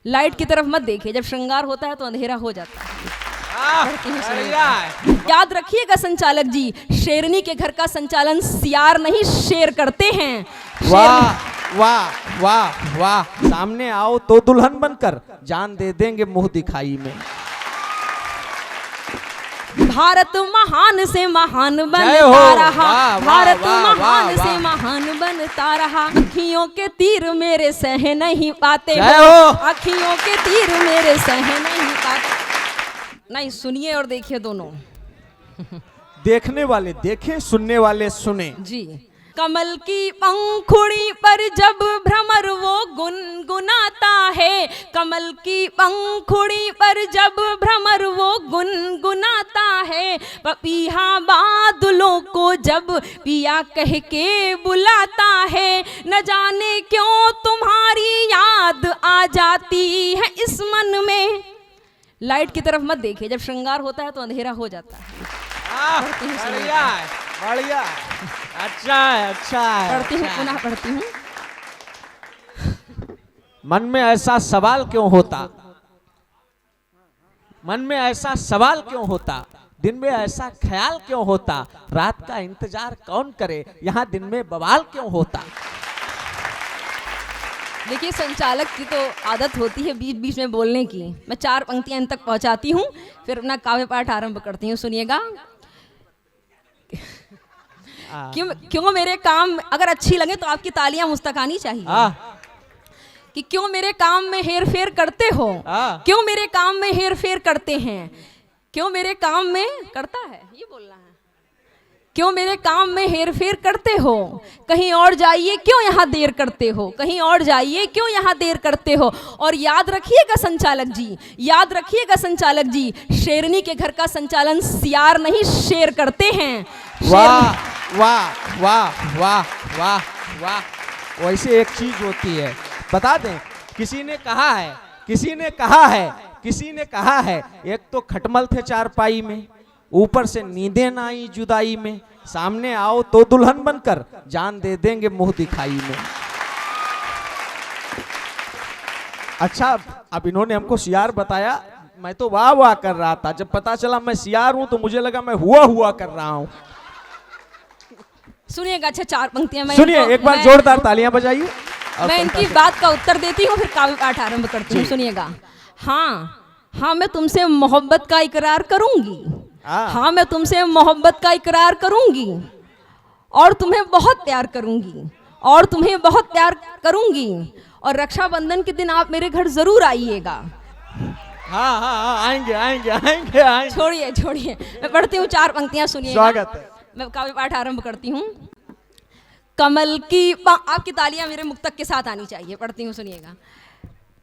Light की तरफ मत देखिए, जब श्रृंगार होता है तो अंधेरा हो जाता है। याद रखिएगा संचालक जी, शेरनी के घर का संचालन सियार नहीं शेर करते हैं। वाह वाह वाह वाह, सामने आओ तो दुल्हन बनकर जान दे देंगे मुंह दिखाई में। भारत महान से महान बनता रहा, भारत महान से महान बनता रहा। अखियों के तीर मेरे सह नहीं पाते, अखियों के तीर मेरे सह नहीं पाते। नहीं, सुनिए और देखिए दोनों। देखने वाले देखें, सुनने वाले सुने जी। कमल की पंखुड़ी पर जब भ्रमर वो गुनगुनाता है, कमल की पंखुड़ी पर जब भ्रमर वो गुनगुनाता है। पपीहा बादलों को जब पिया कह के बुलाता है, न जाने क्यों तुम्हारी याद आ जाती है इस मन में। लाइट की तरफ मत देखिए, जब श्रृंगार होता है तो अंधेरा हो जाता है। बढ़िया बढ़िया, अच्छा है अच्छा है। पढ़ती हूँ, पुनः पढ़ती हूँ। मन में ऐसा सवाल क्यों होता, मन में ऐसा सवाल क्यों होता, दिन में ऐसा ख्याल क्यों होता, रात का इंतजार कौन करे, यहाँ दिन में बवाल क्यों होता। देखिए, संचालक की तो आदत होती है बीच बीच में बोलने की। मैं 4 पंक्तियां इन तक पहुंचाती हूँ, फिर अपना काव्य पाठ आरंभ करती हूँ। सुनिएगा। क्यों मेरे काम अगर अच्छी लगे तो आपकी तालियां मुझ तक आनी चाहिए। कि क्यों मेरे काम में हेर फेर करते हो, क्यों मेरे काम में हेर फेर करते हैं, क्यों मेरे काम में करता है, ये बोलना है। क्यों मेरे काम में हेर फेर करते हो, कहीं और जाइए क्यों यहाँ देर करते हो, कहीं और जाइए क्यों यहाँ देर करते हो। और याद रखिएगा संचालक जी, याद रखिएगा संचालक जी, शेरनी के घर का संचालन सियार नहीं शेर करते हैं। वाह वाह वाह वाह वाह वाह। वैसे एक चीज होती है, बता दें, किसी ने कहा है, किसी ने कहा है, किसी ने कहा है, एक तो खटमल थे चारपाई में, ऊपर से नींदें ना आई जुदाई में, सामने आओ तो दुल्हन बनकर जान दे देंगे मुंह दिखाई में। अच्छा, अब इन्होंने हमको सियार बताया, मैं तो वाह वाह कर रहा था। जब पता चला मैं सियार हूं तो मुझे लगा मैं हुआ हुआ कर रहा हूं। सुनिएगा। अच्छा, 4 पंक्तियां मैं सुनिए, एक बार जोरदार तालियां बजाइए। मैं इनकी बात का उत्तर देती हूँ, फिर काव्य पाठ आरंभ करती हूँ। सुनिएगा। हाँ, मैं तुमसे मोहब्बत का इकरार करूंगी, हाँ मैं तुमसे मोहब्बत का इकरार करूंगी, और तुम्हें बहुत प्यार करूंगी, और तुम्हें बहुत प्यार करूंगी, और रक्षाबंधन के दिन आप मेरे घर जरूर आइएगा। हाँ, आएंगे आएंगे आएंगे आएंगे। छोड़िए छोड़िए, मैं पढ़ती हूँ 4 पंक्तियां। सुनिएगा। स्वागत है। मैं काव्य पाठ आरंभ करती हूँ। कमल की आपकी तालियां मेरे मुक्तक के साथ आनी चाहिए। पढ़ती हूँ, सुनिएगा।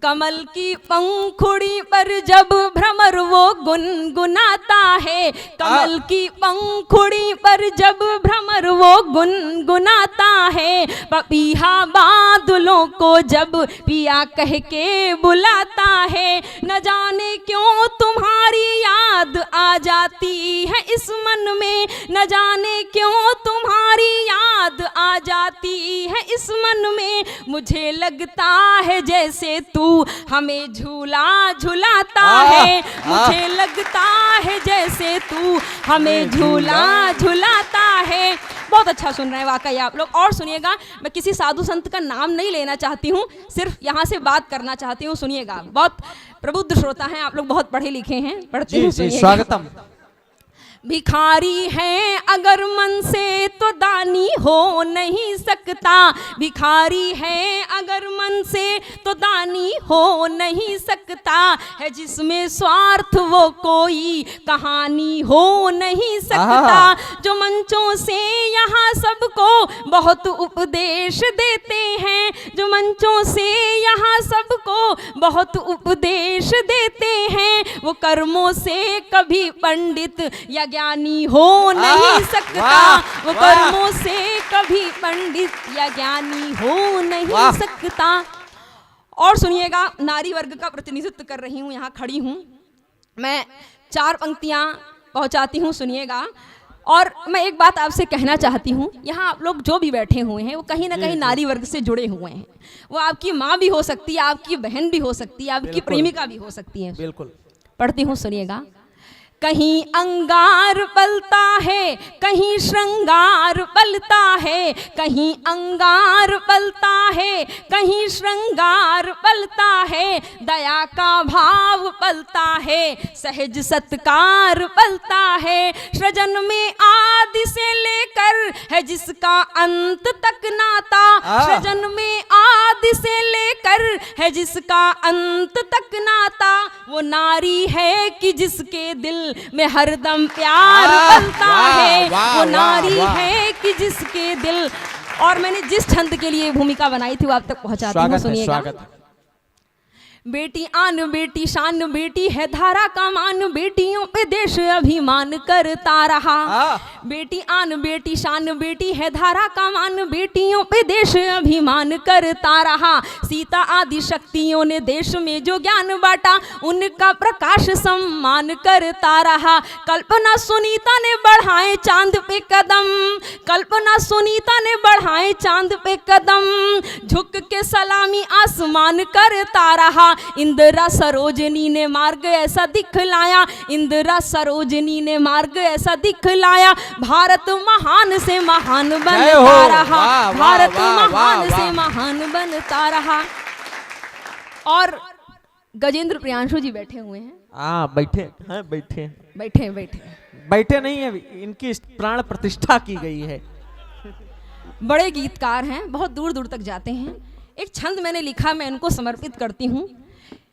कमल की पंखुड़ी पर जब भ्रमर वो गुनगुनाता है, कमल की पंखुड़ी पर जब भ्रमर वो गुनगुनाता है। पपीहा बादलों को जब पिया कह के बुलाता है, न जाने क्यों तुम्हारी याद आ जाती है इस मन में, न जाने क्यों तुम्हारी याद आ जाती है इस मन में। मुझे लगता है जैसे तू हमें झूला झुलाता है, मुझे लगता है जैसे तू हमें झूला झुलाता है। बहुत अच्छा सुन रहे हैं वाकई आप लोग। और सुनिएगा, मैं किसी साधु संत का नाम नहीं लेना चाहती हूँ, सिर्फ यहाँ से बात करना चाहती हूँ। सुनिएगा, बहुत प्रबुद्ध श्रोता हैं आप लोग, बहुत पढ़े लिखे हैं। पढ़ती हूँ, सुनिएगा। स्वागतम। भिखारी है अगर मन से तो दानी हो नहीं सकता, भिखारी है अगर मन से तो दानी हो नहीं सकता, है जिसमें स्वार्थ वो कोई कहानी हो नहीं सकता। जो मंचों से यहाँ सबको बहुत उपदेश देते हैं, जो मंचों से यहाँ सबको बहुत उपदेश देते हैं, वो कर्मों से कभी पंडित या ज्ञानी हो नहीं सकता, वो कर्मों से कभी पंडित या ज्ञानी हो नहीं सकता। और सुनिएगा, नारी वर्ग का प्रतिनिधित्व कर रही हूँ, यहाँ खड़ी हूँ मैं। 4 पंक्तियाँ पहुँचाती हूँ, सुनिएगा। और मैं एक बात आपसे कहना चाहती हूँ, यहाँ आप लोग जो भी बैठे हुए हैं वो कहीं ना कहीं नारी वर्ग से जुड़े हुए हैं। वो आपकी माँ भी हो सकती है, आपकी बहन भी हो सकती है, आपकी प्रेमिका भी हो सकती है। बिल्कुल। पढ़ती हूँ, सुनिएगा। कहीं अंगार पलता है, कहीं श्रृंगार पलता है, कहीं अंगार पलता है, कहीं श्रृंगार पलता है, दया का भाव पलता है, सहज सत्कार पलता है, सृजन में आदि से लेकर है जिसका अंत तक नाता, सृजन में आदि से लेकर है जिसका अंत तक नाता, वो नारी है कि जिसके दिल में हरदम प्यार पलता है, वो नारी है कि जिसके दिल। और मैंने जिस छंद के लिए भूमिका बनाई थी वो आप तक पहुंचाती हूँ, सुनिएगा। बेटी आन बेटी शान, बेटी है धारा का मान, बेटियों पे देश अभिमान करता रहा। बेटी आन बेटी शान, बेटी है धारा का मान, बेटियों पे देश अभिमान करता रहा। सीता आदि शक्तियों ने देश में जो ज्ञान बांटा, उनका प्रकाश सम्मान करता रहा। कल्पना सुनीता ने बढ़ाए चांद पे कदम, कल्पना सुनीता ने बढ़ाए चांद पे कदम, झुक के सलामी आसमान करता रहा। इंदिरा सरोजनी ने मार्ग ऐसा दिखलाया, इंदिरा सरोजनी ने मार्ग ऐसा दिखलाया, भारत महान से महान बनता रहा, भारत महान से महान बनता रहा। और गजेंद्र प्रियांशु जी बैठे हुए हैं। बैठे हैं, बैठे बैठे बैठे बैठे नहीं है, इनकी प्राण प्रतिष्ठा की गई है। बड़े गीतकार हैं, बहुत दूर दूर तक जाते हैं। एक छंद मैंने लिखा, मैं इनको समर्पित करती हूँ।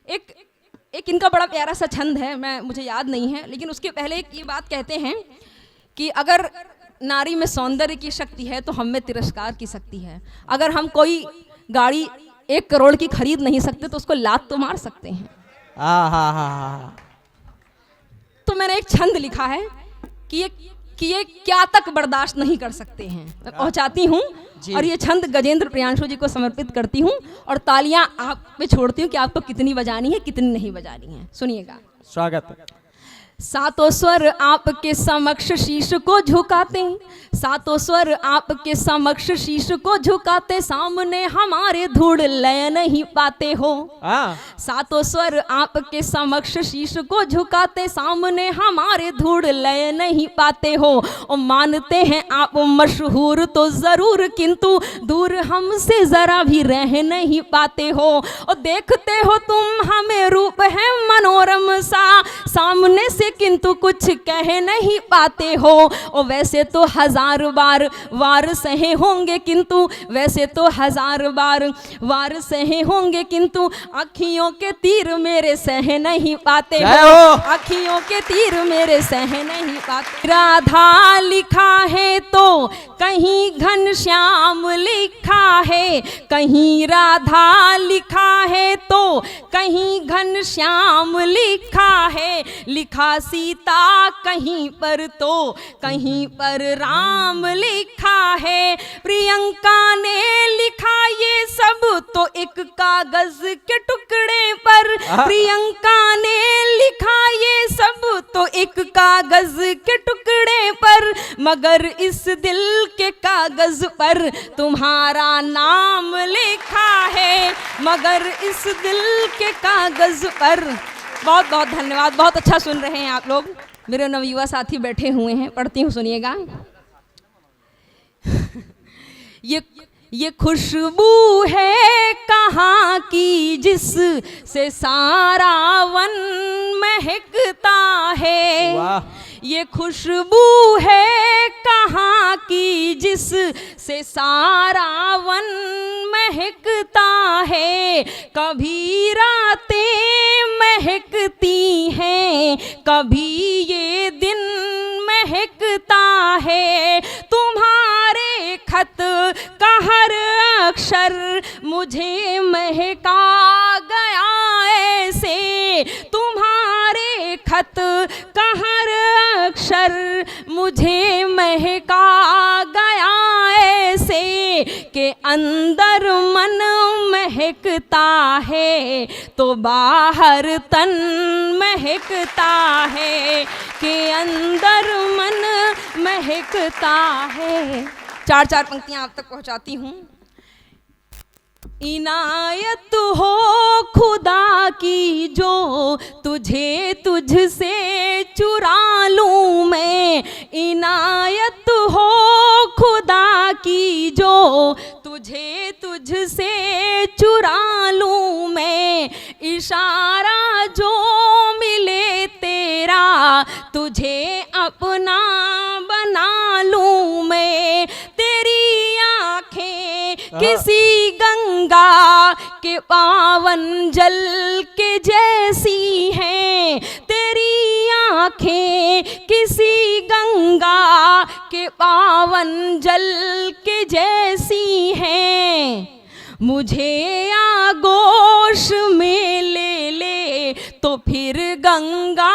एक इनका बड़ा प्यारा सा छंद है, मुझे याद नहीं है, लेकिन उसके पहले एक ये बात कहते हैं कि अगर नारी में सौंदर्य की शक्ति है तो हम में तिरस्कार की शक्ति है। अगर हम कोई गाड़ी 1 करोड़ की खरीद नहीं सकते तो उसको लात तो मार सकते हैं। तो मैंने एक छंद लिखा है कि ये क्या तक बर्दाश्त नहीं कर सकते हैं। मैं पहुंचाती हूँ और ये छंद गजेंद्र प्रियांशु जी को समर्पित करती हूँ और तालियां आप पे छोड़ती हूँ कि आपको कितनी बजानी है कितनी नहीं बजानी है। सुनिएगा। स्वागत। सातों स्वर आपके समक्ष शीश को झुकाते, सातों स्वर आपके समक्ष शीश को झुकाते, सामने हमारे धूड़ लय नहीं पाते हो। सातों स्वर आपके समक्ष शीश को झुकाते, सामने हमारे धूड़ लय नहीं पाते हो। और मानते हैं आप मशहूर तो जरूर, किंतु दूर हमसे जरा भी रह नहीं पाते हो। और देखते हो तुम हमें रूप है मनोरम सा, सामने से किंतु कुछ कह नहीं पाते हो। और वैसे तो 1000 बार वार सहे होंगे, किंतु वैसे तो 1000 बार वार सहे होंगे, किंतु अखियों के तीर मेरे सह नहीं पाते हो। अखियों के तीर मेरे सह नहीं पाते। राधा लिखा है तो कहीं घनश्याम लिखा है, कहीं राधा लिखा है तो कहीं घनश्याम लिखा है। लिखा सीता कहीं पर तो कहीं पर राम लिखा है। प्रियंका ने लिखा ये सब तो एक कागज के टुकड़े पर, प्रियंका ने लिखा ये सब तो एक कागज के टुकड़े पर, मगर इस दिल के कागज पर तुम्हारा नाम लिखा है, मगर इस दिल के कागज पर। बहुत बहुत धन्यवाद। बहुत अच्छा सुन रहे हैं आप लोग। मेरे नवयुवा साथी बैठे हुए हैं, पढ़ती हूँ, सुनिएगा। ये खुशबू है कहाँ की जिस से सारा वन महकता है। ये खुशबू है कहाँ की जिस से सारा वन महकता है। कभी रातें महकती हैं, कभी ये दिन महकता है। तुम्हारे खत का हर अक्षर मुझे महका गया ऐसे, तुम्हारे खत का हर अक्षर मुझे महका गया ऐसे, के अंदर मन महकता है तो बाहर तन महकता है कि अंदर मन महकता है। चार चार पंक्तियां आप तक पहुंचाती हूँ। इनायत हो खुदा की जो तुझे तुझसे चुरा लूं मैं, इनायत हो खुदा की जो तुझे तुझसे चुरा लूं मैं, इशारा जो मिले तेरा तुझे अपना बना लूं मैं। तेरी आंखें किसी गंगा के पावन जल के जैसी हैं, तेरी आंखें किसी गंगा के पावन जल के जैसी हैं। मुझे आगोश में ले ले तो फिर गंगा